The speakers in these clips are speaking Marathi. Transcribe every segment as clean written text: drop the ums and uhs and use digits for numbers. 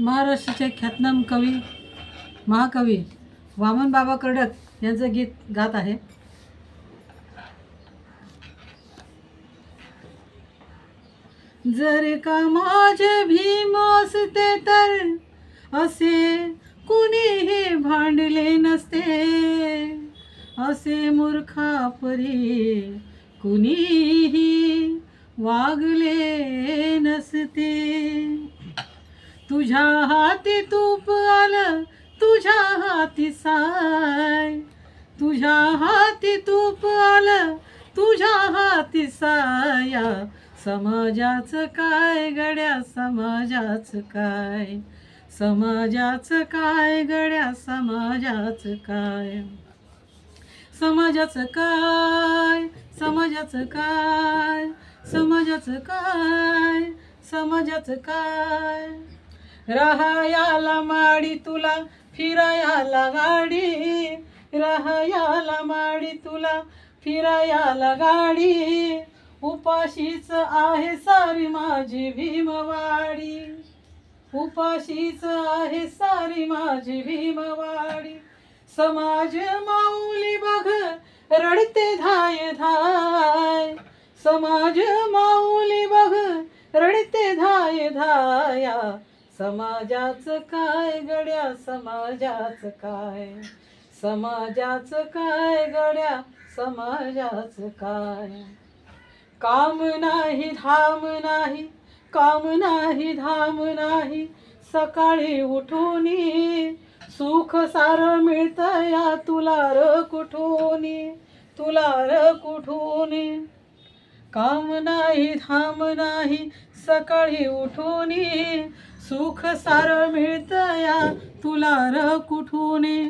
महाराष्ट्राचे ख्यातनाम कवी महाकवी वामन बाबा कर्डक यांचं गीत गात आहे. जर का माझे भीम असते तर असे कुणीही भांडले नसते, असे मूर्खापरी कुणीही वागले नसते. तुझ्या हाती तूप आलं, तुझ्या हाती साय, तुझ्या हाती तूप आलं, तुझ्या हाती साया. समाजाचं काय गड्या, समाजाचं काय, समाजाचं काय गड्या, समाजाचं काय, समाजाचं काय, समाजाचं काय, समाजाचं काय, समाजाचं काय. राहायाला माडी तुला, फिरायाला गाडी, राहायाला माडी तुला, फिरायाला गाडी. उपाशीच आहे सारी माझी भीमवाडी, उपाशीच आहे सारी माझी भीमवाडी. समाज माऊली बघ रडते धाय धाय, समाज माऊली बघ रडते धाय धाया. समाजाचं काय गड्या, समाजाचं काय, समाजाचं काय गड्या, समाजाचं काय. काम नाही धाम नाही, काम नाही धाम नाही, सकाळी उठूनी सुख सार मिळतं या तुला र कुठूनी, तुला र कुठूनी. काम नाही धाम नाही, सकाळी उठूनी सुख सार मिळतं या तुला र कुठूनी.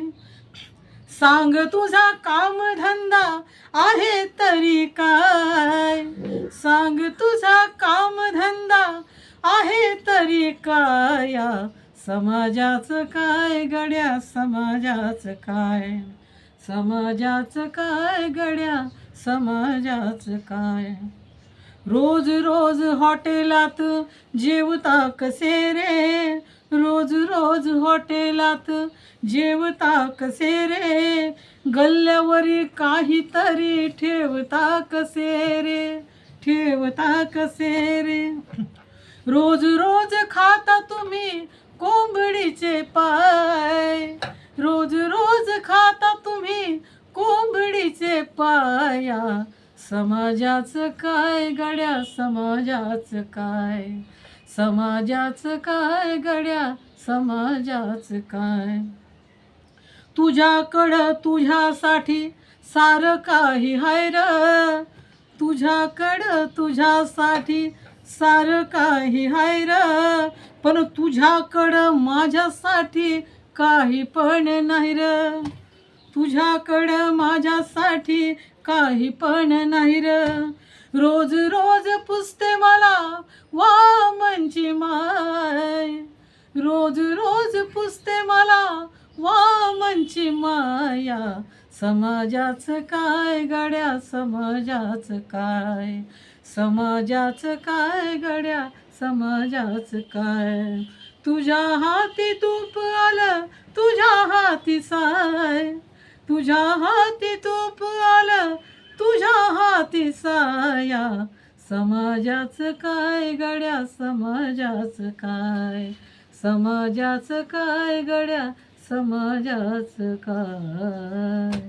सांग तुझा काम धंदा आहे तरी काय, सांग तुझा काम धंदा आहे तरी काय. समाजाचं काय गड्या, समाजाचं काय, समाजाचं काय गड्या, समाजाचं काय. रोज रोज हॉटेलात जेवता कसे रे, रोज रोज हॉटेलात जेवता कसे रे. गल्ल्यावरी काहीतरी ठेवता कसे रे, ठेवता कसे रे. रोज रोज खाता तुम्ही कोंबडीचे पाय, रोज रोज खाता तुम्ही कोंबडीचे पाया. समाजाचं काय गड्या, समाजाचं काय, समाजाचं काय गड्या, समाजाचं काय. तुझ्याकडं तुझ्यासाठी सारं काही हाय र, तुझ्याकडं तुझ्यासाठी सारं काही हाय र. पण तुझ्याकडं माझ्यासाठी काही पण नाही र, तुझ्याकडं माझ्यासाठी काही पण नाही र. रोज रोज पुसते मला वामनची माय, रोज रोज पुसते मला वामनची माया. समाजाचं काय गड्या, समाजाचं काय, समाजाचं काय गड्या, समाजाचं काय. तुझ्या हाती तूप आलं, तुझ्या हाती साय, तुझ्या हाती तूप आलं, तुझ्या हाती साया. समाजाचं काय गड्या, समाजाचं काय, समाजाचं काय गड्या, समाजाचं काय.